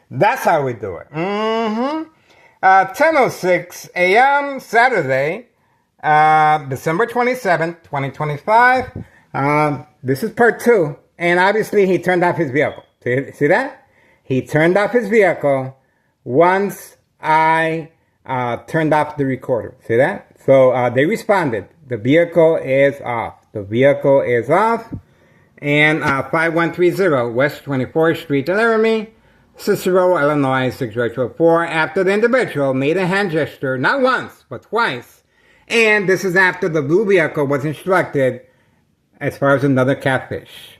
That's how we do it. 10:06 a.m. Saturday, December 27th, 2025. This is part 2. And obviously he turned off his vehicle. See that? He turned off his vehicle once I turned off the recorder. See that? So they responded. The vehicle is off. The vehicle is off. And 5130 West 24th Street, Laramie, Cicero, Illinois, 60204. After the individual made a hand gesture, not once, but twice. And this is after the blue vehicle was instructed as far as another Catfish.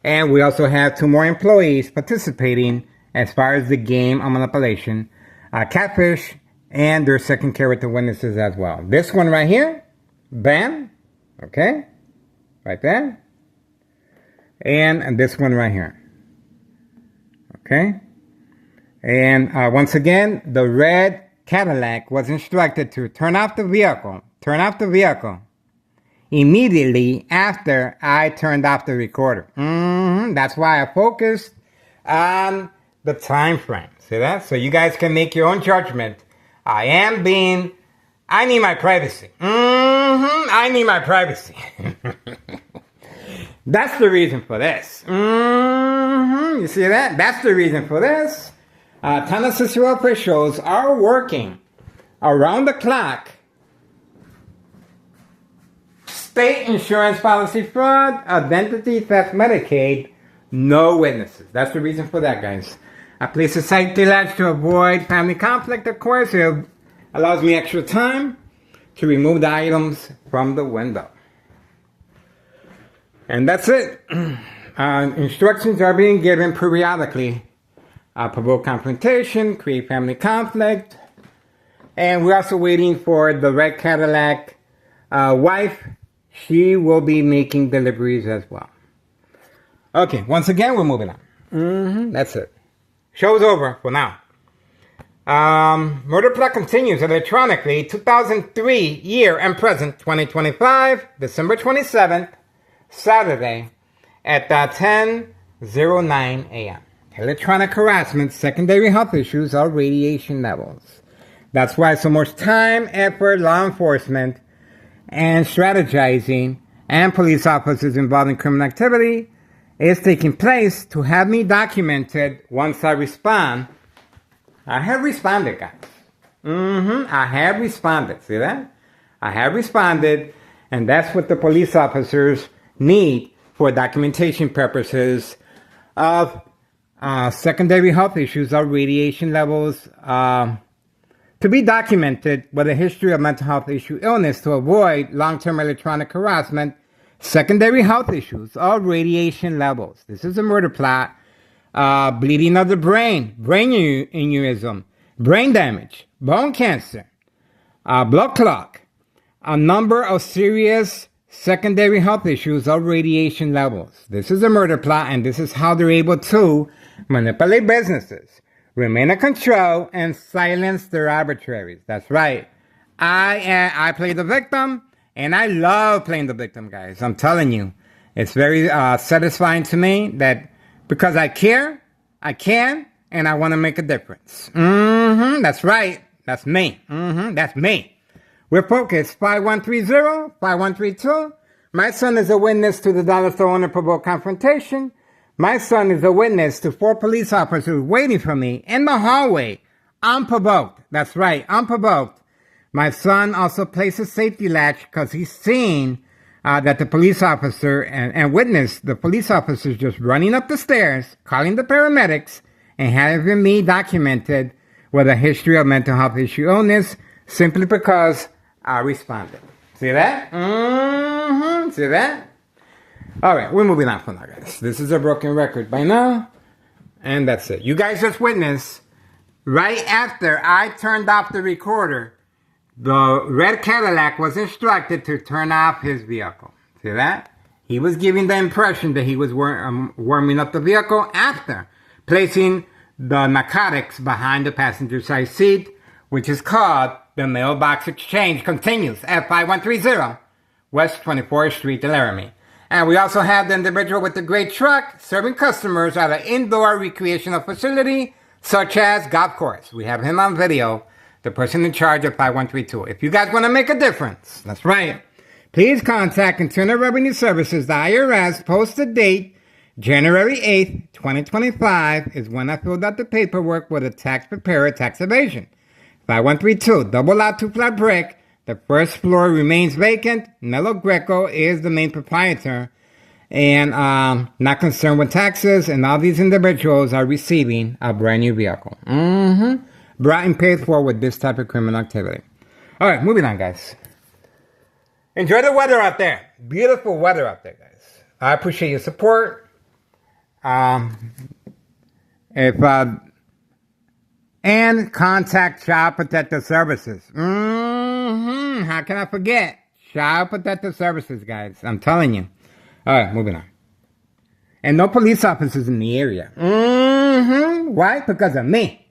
And we also have 2 more employees participating as far as the game of manipulation. Catfish and their second character witnesses as well. This one right here, bam, okay, right there. And this one right here. Okay. And once again, the red Cadillac was instructed to turn off the vehicle. Turn off the vehicle. Immediately after I turned off the recorder. That's why I focused on the time frame. See that? So you guys can make your own judgment. I need my privacy. I need my privacy. That's the reason for this. You see that? That's the reason for this. Ton of Cicero officials are working around the clock. State insurance policy fraud, identity theft, Medicaid, no witnesses. That's the reason for that, guys. I place a safety latch to avoid family conflict, of course. It allows me extra time to remove the items from the window. And that's it. Instructions are being given periodically. Provoke confrontation, create family conflict. And we're also waiting for the red Cadillac wife. She will be making deliveries as well. Okay, once again, we're moving on. That's it. Show's over for now. Murder plot continues electronically. 2003 year and present, 2025, December 27th. Saturday at 10:09 a.m. Electronic harassment, secondary health issues, or radiation levels. That's why so much time, effort, law enforcement, and strategizing, and police officers involved in criminal activity is taking place to have me documented once I respond. I have responded, guys. I have responded. See that? I have responded, and that's what the police officers need for documentation purposes of secondary health issues or radiation levels to be documented with a history of mental health issue illness to avoid long-term electronic harassment, secondary health issues or radiation levels. This is a murder plot. Bleeding of the brain aneurysm, brain damage, bone cancer, blood clot, a number of serious secondary health issues or radiation levels. This is a murder plot, and this is how they're able to manipulate businesses, remain in control, and silence their arbitraries. That's right. I play the victim, and I love playing the victim, guys. I'm telling you. It's very satisfying to me that because I care, I can, and I want to make a difference. That's right. That's me. That's me. We're focused. 5130, 5132. My son is a witness to the dollar store owner provoked confrontation. My son is a witness to 4 police officers waiting for me in the hallway. Unprovoked. That's right. Unprovoked. My son also placed a safety latch because he's seen that the police officer and witnessed the police officers just running up the stairs, calling the paramedics, and having me documented with a history of mental health issue illness simply because I responded. See that? See that? All right, we're moving on for now, guys. This is a broken record by now, and that's it. You guys just witnessed, right after I turned off the recorder, the red Cadillac was instructed to turn off his vehicle. See that? He was giving the impression that he was warming up the vehicle after placing the narcotics behind the passenger side seat, which is called the mailbox exchange. Continues at 5130 West 24th Street, Laramie. And we also have the individual with the gray truck serving customers at an indoor recreational facility, such as golf course. We have him on video, the person in charge of 5132. If you guys want to make a difference, that's right, please contact Internal Revenue Services, the IRS. Posted date January 8th, 2025 is when I filled out the paperwork for the tax preparer tax evasion. 5132, double out 2-flat brick. The first floor remains vacant. Nello Greco is the main proprietor and not concerned with taxes, and all these individuals are receiving a brand new vehicle. Brought and paid for with this type of criminal activity. All right, moving on, guys. Enjoy the weather out there. Beautiful weather out there, guys. I appreciate your support. And contact Child Protective Services. How can I forget? Child Protective Services, guys. I'm telling you. All right, moving on. And no police officers in the area. Why? Because of me.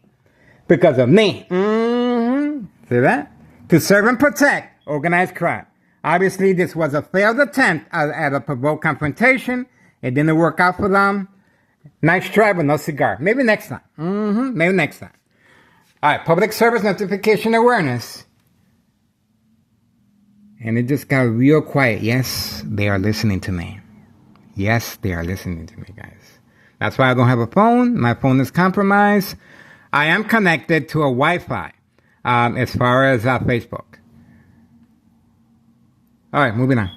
Because of me. See that? To serve and protect organized crime. Obviously, this was a failed attempt at a provoked confrontation. It didn't work out for them. Nice try, but no cigar. Maybe next time. Maybe next time. All right, public service notification awareness. And it just got real quiet. Yes, they are listening to me. Yes, they are listening to me, guys. That's why I don't have a phone. My phone is compromised. I am connected to a Wi-Fi as far as Facebook. All right, moving on.